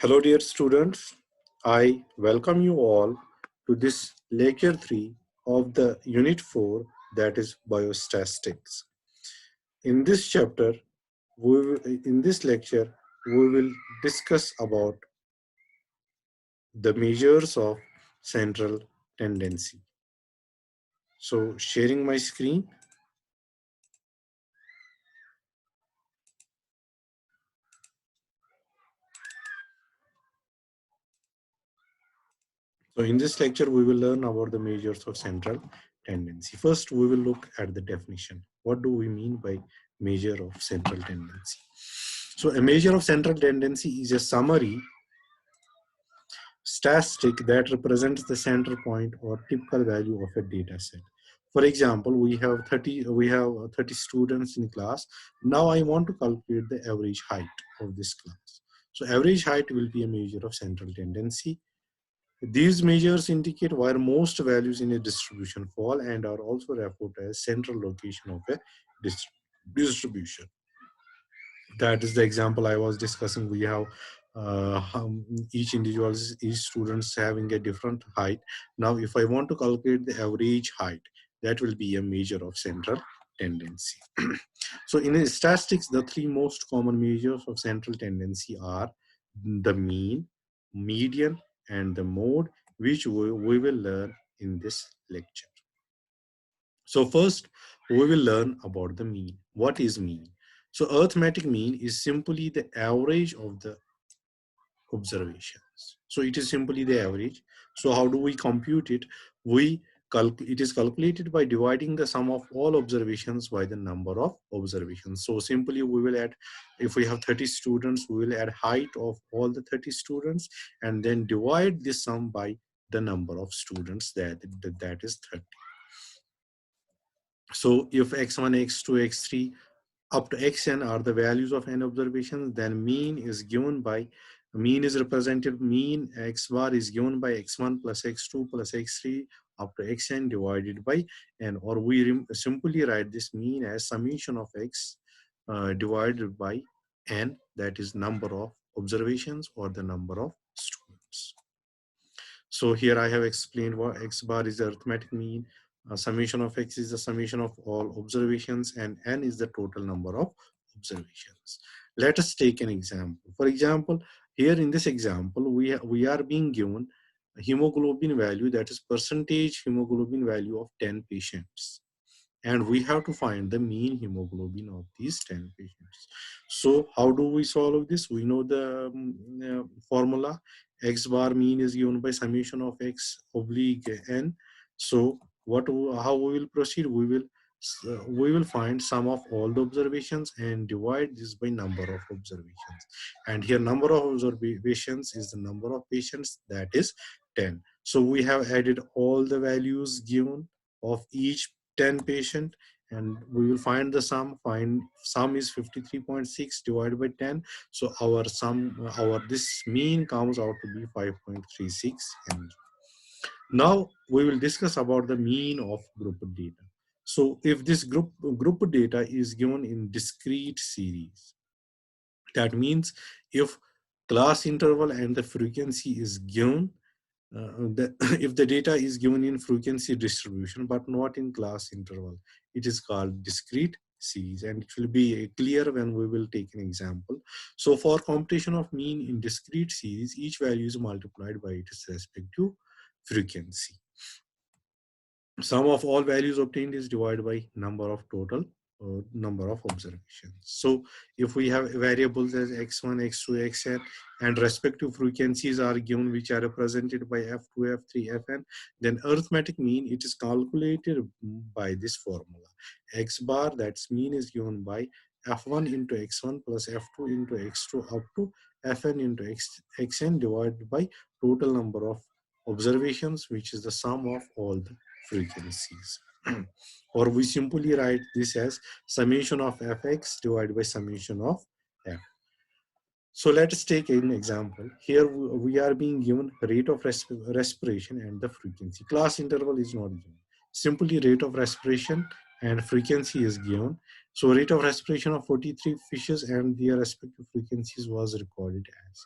Hello dear students, I welcome you all to this lecture 3 of the unit 4, that is biostatistics. In this chapter, in this lecture, we will discuss about the measures of central tendency. So sharing my screen. So in this lecture, we will learn about the measures of central tendency. First, we will look at the definition. What do we mean by measure of central tendency? So a measure of central tendency is a summary statistic that represents the center point or typical value of a data set. For example, we have 30 students in class. Now I want to calculate the average height of this class. So average height will be a measure of central tendency. These measures indicate where most values in a distribution fall and are also referred to as central location of a distribution. That is the example I was discussing. We have each students having a different height. Now, if I want to calculate the average height, that will be a measure of central tendency. So in statistics, the three most common measures of central tendency are the mean, median, and the mode, which we will learn in this lecture. So first, we will learn about the mean. What is mean? So arithmetic mean is simply the average of the observations. So it is simply the average. So how do we compute it? It is calculated by dividing the sum of all observations by the number of observations. So simply we will add, if we have 30 students, we will add height of all the 30 students and then divide this sum by the number of students, that is 30. So if x1, x2, x3 up to xn are the values of n observations, then mean is represented, mean x bar is given by x1 plus x2 plus x3 up to xn divided by n, or we simply write this mean as summation of x divided by n, that is number of observations or the number of students. So here I have explained what x bar is the arithmetic mean, summation of x is the summation of all observations, and n is the total number of observations. Let us take an example. For example, here in this example, we are being given a hemoglobin value, that is percentage hemoglobin value of 10 patients. And we have to find the mean hemoglobin of these 10 patients. So how do we solve this? We know the formula. X bar mean is given by summation of x oblique n. So how we will proceed? We will find sum of all the observations and divide this by number of observations. And here number of observations is the number of patients, that is 10. So we have added all the values given of each 10 patient, and we will find the sum. Sum is 53.6 divided by 10. So this mean comes out to be 5.36 mg. Now we will discuss about the mean of group data. So if this group data is given in discrete series, that means if class interval and the frequency is given, if the data is given in frequency distribution but not in class interval, it is called discrete series, and it will be clear when we will take an example. So for computation of mean in discrete series, each value is multiplied by its respective frequency. Sum of all values obtained is divided by number of total number of observations. So if we have variables as x1, x2, xn, and respective frequencies are given, which are represented by f2, f3, fn, then arithmetic mean, it is calculated by this formula. X bar, that's mean, is given by f1 into x1 plus f2 into x2 up to fn into xn divided by total number of observations, which is the sum of all the frequencies. Or we simply write this as summation of fx divided by summation of f. So let us take an example. Here we are being given rate of respiration and the frequency. Class interval is not given. Simply rate of respiration and frequency is given. So rate of respiration of 43 fishes and their respective frequencies was recorded as.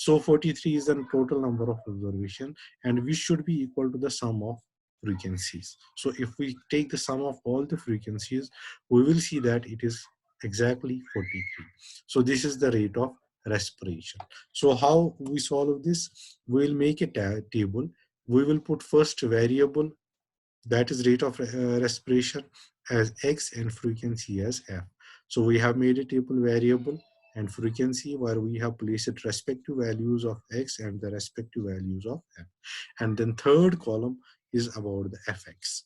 So 43 is the total number of observation, and which should be equal to the sum of frequencies. So if we take the sum of all the frequencies, we will see that it is exactly 43. So this is the rate of respiration. So how we solve this? We will make a table. We will put first variable, that is rate of respiration, as x and frequency as f. So we have made a table variable and frequency where we have placed respective values of x and the respective values of f. And then third column is about the fx.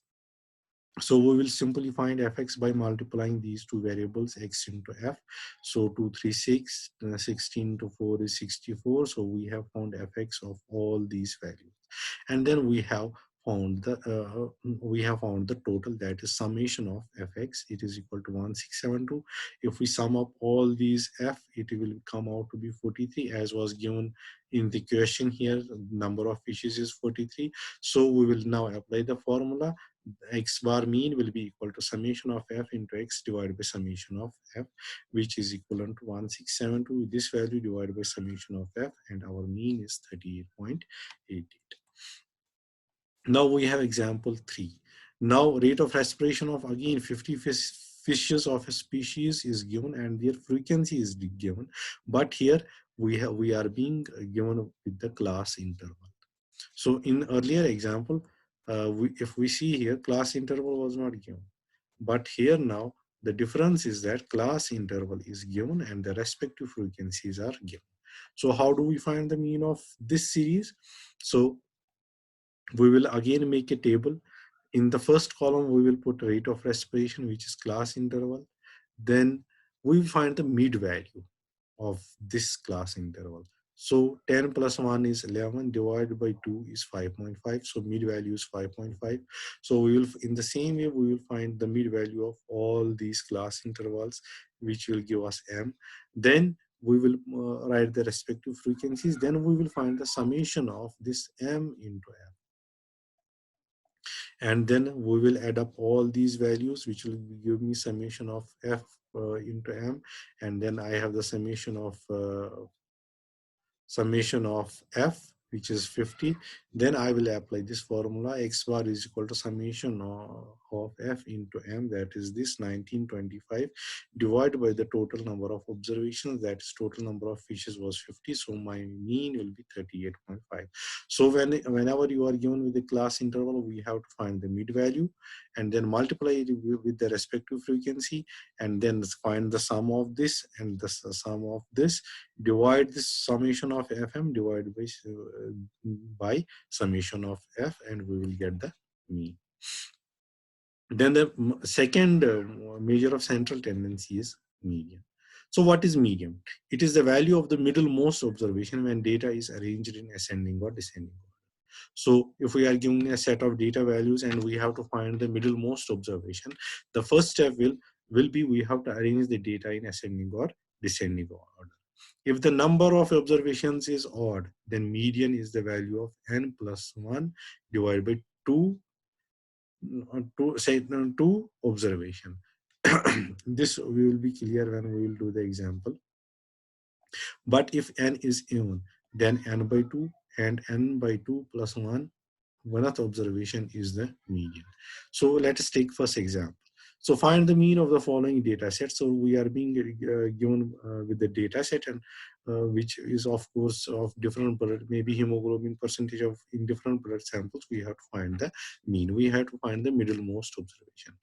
So we will simply find fx by multiplying these two variables, x into f. So 236, 16 to 4 is 64. So we have found fx of all these values. And then we have found the total, that is summation of fx. It is equal to 1672. If we sum up all these f, it will come out to be 43, as was given in the question here. The number of fishes is 43. So we will now apply the formula. X bar mean will be equal to summation of f into x divided by summation of f, which is equivalent to 1672. This value divided by summation of f, and our mean is 38.88. Now we have example 3. Now rate of respiration of again 50 fishes of a species is given, and their frequency is given, but here we are being given with the class interval. So in earlier example, if we see here, class interval was not given. But here now, the difference is that class interval is given and the respective frequencies are given. So how do we find the mean of this series? So we will again make a table. In the first column, we will put rate of respiration, which is class interval. Then we will find the mid value of this class interval. So 10 plus 1 is 11, divided by 2 is 5.5. So mid value is 5.5. So we will, in the same way, we will find the mid value of all these class intervals, which will give us m. Then we will write the respective frequencies. Then we will find the summation of this m into m. And then we will add up all these values, which will give me summation of f into m. And then I have the summation of f, which is 50. Then I will apply this formula. X bar is equal to summation of f into m, that is this 1925, divided by the total number of observations, that is total number of fishes was 50. So my mean will be 38.5. So whenever you are given with the class interval, we have to find the mid value and then multiply it with the respective frequency, and then find the sum of this and the sum of this, divide this summation of fm divided by summation of f, and we will get the mean. Then the second measure of central tendency is median. So what is median? It is the value of the middlemost observation when data is arranged in ascending or descending order. So if we are given a set of data values and we have to find the middlemost observation, the first step will be we have to arrange the data in ascending or descending order. If the number of observations is odd, then median is the value of n plus 1 divided by 2, say 2 observation. This will be clear when we will do the example. But if n is even, then n by 2 and n by 2 plus 1th observation is the median. So let us take first example. So find the mean of the following data set. So we are being given with the data set, and which is of course of different blood, maybe hemoglobin percentage of in different blood samples. We have to find the mean. We have to find the middlemost observation.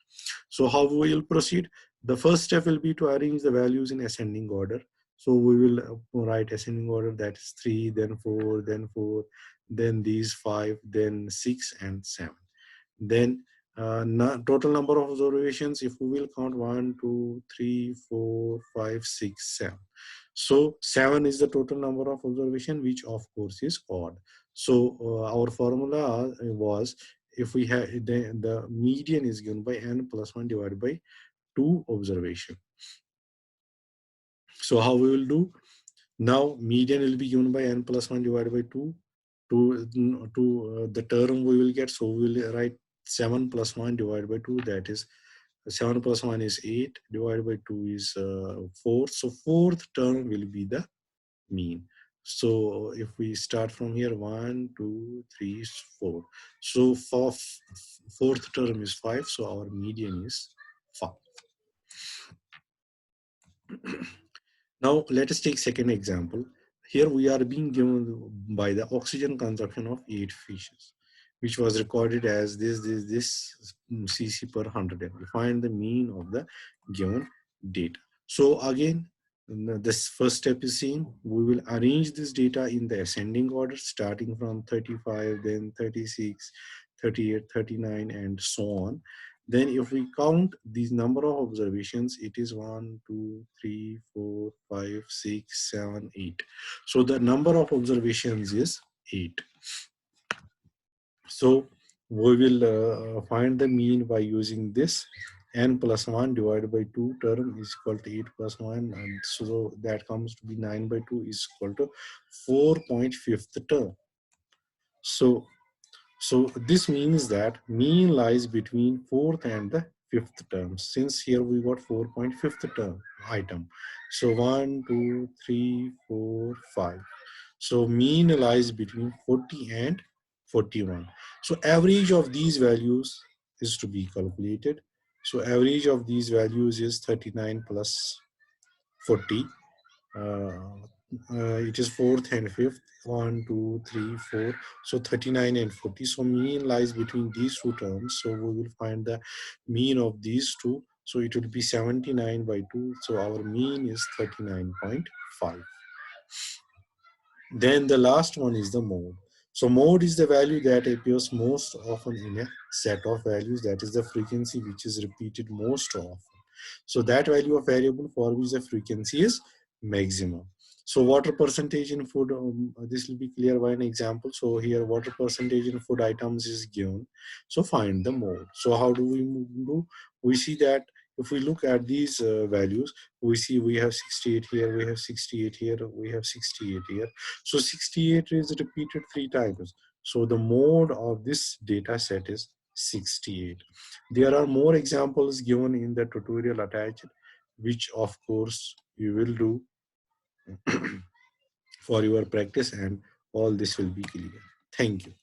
So how we will proceed? The first step will be to arrange the values in ascending order. So we will write ascending order, that is 3, then 4, then 4, then these 5, then 6 and 7. Then total number of observations, if we will count 1, 2, 3, 4, 5, 6, 7. So 7 is the total number of observation, which of course is odd. So our formula was, if we have the median is given by n plus 1 divided by 2 observation. So how we will do? Now median will be given by n plus 1 divided by 2. To the term we will get, so we will write 7 plus 1 divided by 2, that is 7 plus 1 is 8, divided by 2 is 4. So fourth term will be the mean. So if we start from here, 1, 2, 3, 4. So for fourth term is 5. So our median is 5. Now let us take second example. Here we are being given by the oxygen consumption of 8 fishes, which was recorded as this cc per 100 ml. Find the mean of the given data. So again, this first step is seen. We will arrange this data in the ascending order, starting from 35, then 36, 38, 39, and so on. Then if we count these number of observations, it is 1, 2, 3, 4, 5, 6, 7, 8. So the number of observations is 8. So we will find the mean by using this. N plus 1 divided by 2 term is equal to 8 plus 1. And so that comes to be 9 by 2 is equal to 4.5th term. So this means that mean lies between fourth and the fifth term. Since here we got 4.5th term item. So 1, 2, 3, 4, 5. So mean lies between 40 and 41. So average of these values is to be calculated. So average of these values is 39 plus 40. It is fourth and fifth. 1, 2, 3, 4. So 39 and 40. So mean lies between these two terms. So we will find the mean of these two. So it will be 79 by 2. So our mean is 39.5. Then the last one is the mode. So mode is the value that appears most often in a set of values. That is the frequency which is repeated most often. So that value of variable for which the frequency is maximum. So water percentage in food, this will be clear by an example. So here water percentage in food items is given. So find the mode. So how do we do? We see that if we look at these values, we see we have 68 here, we have 68 here, we have 68 here. So 68 is repeated 3 times. So the mode of this data set is 68. There are more examples given in the tutorial attached, which of course you will do for your practice, and all this will be clear. Thank you.